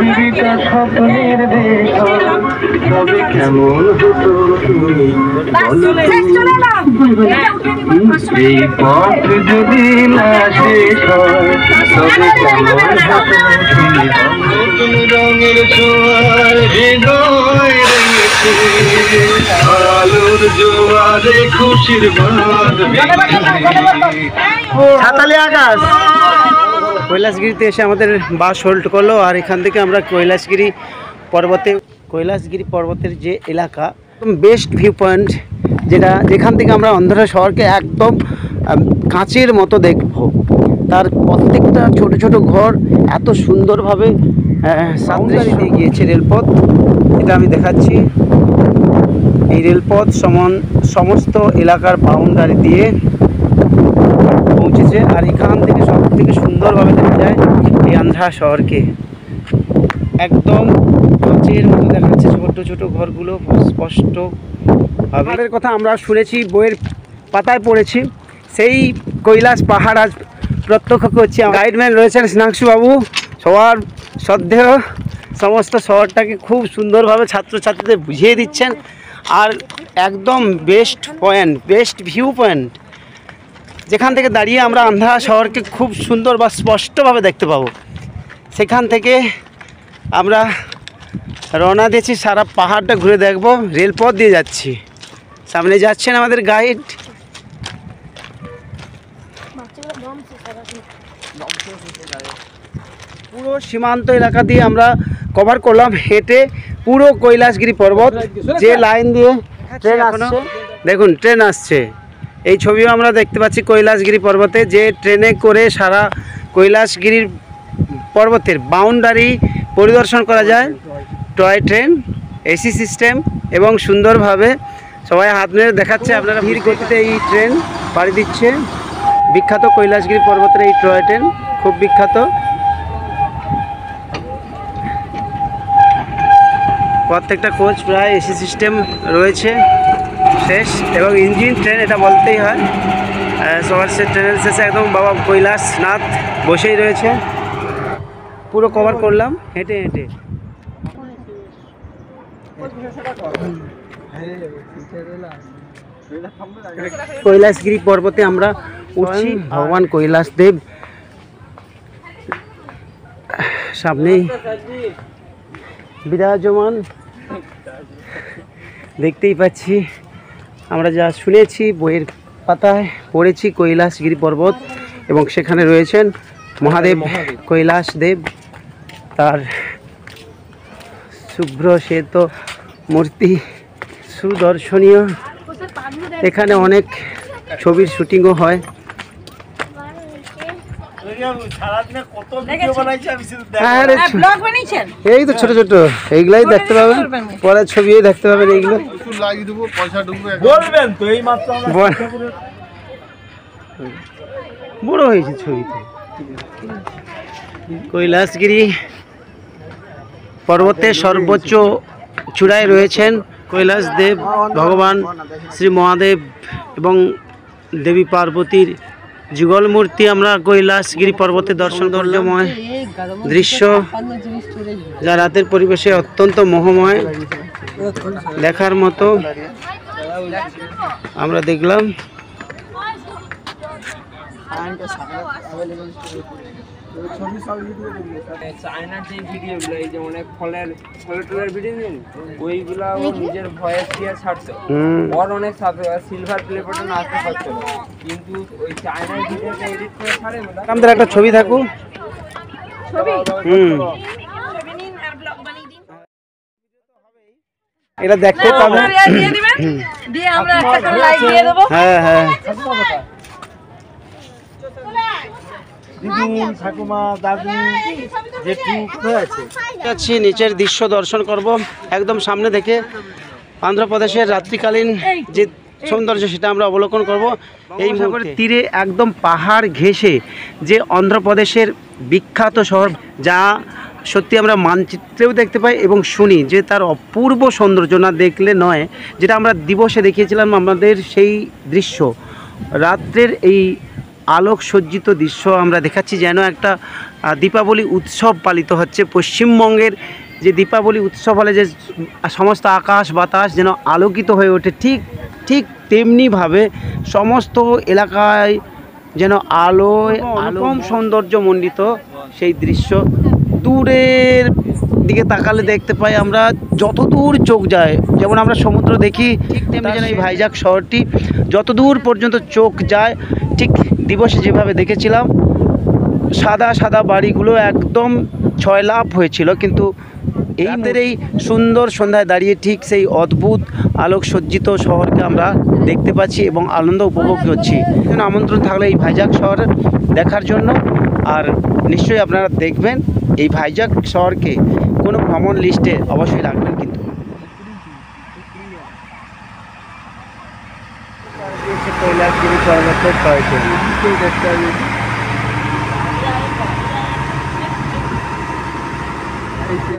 পৃথিবীটা স্বপ্নের দেশ তবে কেমন হতো তুমি এই পথ যদি না শেষ হয় তবে কেমন হতো তুমি নতুন রঙের ছোঁয়ার হৃদয় রেখেছে আলোর জোয়ারে খুশির বাঁধ ছাতালি আকাশ। কৈলাসগিরিতে এসে আমাদের বাস হোল্ড করলো, আর এখান থেকে আমরা কৈলাসগিরি পর্বতের যে এলাকা বেস্ট ভিউ পয়েন্ট, যেখান থেকে আমরা অন্ধ্র শহরকে একদম কাঁচের মতো দেখব। তার প্রত্যেকটা ছোট ছোট ঘর এত সুন্দরভাবে সাউন্ডারি দিয়ে গিয়েছে রেলপথ। এটা আমি দেখাচ্ছি, এই রেলপথ সমস্ত এলাকার বাউন্ডারি দিয়ে পৌঁছেছে, আর এখান থেকে সব থেকে সুন্দরভাবে দেখা যায় এই আন্ধ্রা শহরকে। একদম কাঁচের মতো দেখাচ্ছে ছোট ছোট ঘরগুলো স্পষ্ট। পাহাড়ের কথা আমরা শুনেছি, বইয়ের পাতায় পড়েছি, সেই কৈলাস পাহাড় আজ প্রত্যক্ষ করছি। গাইডম্যান রয়েছেন স্নাংশু বাবু, সবার শ্রদ্ধেয়, সমস্ত শহরটাকে খুব সুন্দরভাবে ছাত্রছাত্রীদের বুঝিয়ে দিচ্ছেন। আর একদম বেস্ট ভিউ পয়েন্ট, যেখান থেকে দাঁড়িয়ে আমরা আন্ধ্রা শহরকে খুব সুন্দর বা স্পষ্টভাবে দেখতে পাবো। সেখান থেকে আমরা রওনা দিয়েছি, সারা পাহাড়টা ঘুরে দেখব। রেলপথ দিয়ে যাচ্ছি, সামনে যাচ্ছেন আমাদের গাইড। পুরো সীমান্ত এলাকা দিয়ে আমরা কভার করলাম হেঁটে পুরো কৈলাসগিরি পর্বত। যে লাইন দিয়ে ট্রেন আসছে, দেখুন ট্রেন আসছে, এই ছবিও আমরা দেখতে পাচ্ছি। কৈলাসগিরি পর্বতে যে ট্রেনে করে সারা কৈলাসগিরির পর্বতের বাউন্ডারি পরিদর্শন করা যায়। টয় ট্রেন, এসি সিস্টেম, এবং সুন্দরভাবে সবাই হাত মেরে দেখাচ্ছে। আপনারা ধীর গতিতে এই ট্রেন পাড়ি দিচ্ছে। বিখ্যাত কৈলাসগিরি পর্বতের এই টয় ট্রেন খুব বিখ্যাত। প্রত্যেকটা কোচ প্রায় এসি সিস্টেম রয়েছে শেষ, এবং ইঞ্জিন ট্রেন এটা বলতেই হয়। সবার ট্রেনের শেষে একদম বাবা কৈলাসনাথ বসেই রয়েছে। পুরো কভার করলাম হেঁটে হেঁটে। কৈলাসগিরি পর্বতে আমরা উঠছি, ভগবান কৈলাসদেব সামনেই বিরাজমান দেখতেই পাচ্ছি। আমরা যা শুনেছি, বইয়ের পাতায় পড়েছি কৈলাসগিরি পর্বত, এবং সেখানে রয়েছেন মহাদেব কৈলাসদেব, তার শুভ্র শ্বেত মূর্তি সুদর্শনীয়। এখানে অনেক ছবির শুটিংও হয়। এই তো ছোট ছোট এইগুলাই দেখতে পাবেন, পরের ছবি দেখতে পাবেন। এইগুলো বড় হয়েছে ছবিতে। কৈলাসগিরি পর্বতের সর্বোচ্চ চূড়ায় রয়েছেন কৈলাসদেব, ভগবান শ্রী মহাদেব এবং দেবী পার্বতীর যুগল মূর্তি। আমরা কৈলাসগিরি পর্বতে দর্শনীয় দৃশ্য, যা রাতের পরিবেশে অত্যন্ত মোহময়, দেখার মতো আমরা দেখলাম। চায়নার যে ভিডিওগুলো, এই যে অনেক ফলের ভিডিও নেই, ওইগুলা ও নিজের ভয়েস দিয়ে ছাড়ছে। ওর অনেক সিলভার প্লে বাটন আসতে পারছে, কিন্তু ওই চায়নার ভিডিওটা এডিট করে ছাড়ে। আমাদের একটা ছবি থাকুক, এটা দেখতে পাবেন। হ্যাঁ হ্যাঁ, নিচের দৃশ্য দর্শন করব একদম সামনে থেকে। অন্ধ্রপ্রদেশের রাত্রিকালীন যে সৌন্দর্য সেটা আমরা অবলোকন করব এই সাগরের তীরে, একদম পাহাড় ঘেঁষে যে অন্ধ্রপ্রদেশের বিখ্যাত শহর, যা সত্যি আমরা মানচিত্রেও দেখতে পাই এবং শুনি যে তার অপূর্ব সৌন্দর্য না দেখলে নয়। যেটা আমরা দিবসে দেখিয়েছিলাম আমাদের সেই দৃশ্য, রাত্রের এই আলোকসজ্জিত দৃশ্য আমরা দেখাচ্ছি, যেন একটা দীপাবলি উৎসব পালিত হচ্ছে। পশ্চিমবঙ্গের যে দীপাবলি উৎসব হলে যে সমস্ত আকাশ বাতাস যেন আলোকিত হয়ে ওঠে, ঠিক ঠিক তেমনিভাবে সমস্ত এলাকায় যেন আলোয় আলোকম সৌন্দর্যমণ্ডিত সেই দৃশ্য। দূরের দিকে তাকালে দেখতে পাই আমরা, যত দূর চোখ যায়, যেমন আমরা সমুদ্র দেখি, ঠিক তেমনি যেন এই ভাইজাগ শহরটি যত দূর পর্যন্ত চোখ যায়, ঠিক দিবসে যেভাবে দেখেছিলাম সাদা সাদা বাড়িগুলো একদম ছয়লাভ হয়েছিল, কিন্তু এই সুন্দর সন্ধ্যায় দাঁড়িয়ে ঠিক সেই অদ্ভুত আলোকসজ্জিত শহরকে আমরা দেখতে পাচ্ছি এবং আনন্দ উপভোগ করছি। আমন্ত্রণ থাকলে এই ভাইজাগ শহর দেখার জন্য, আর নিশ্চয়ই আপনারা দেখবেন এই ভাইজাগ শহরকে কোনো ভ্রমণ লিস্টে অবশ্যই রাখবেন। কিন্তু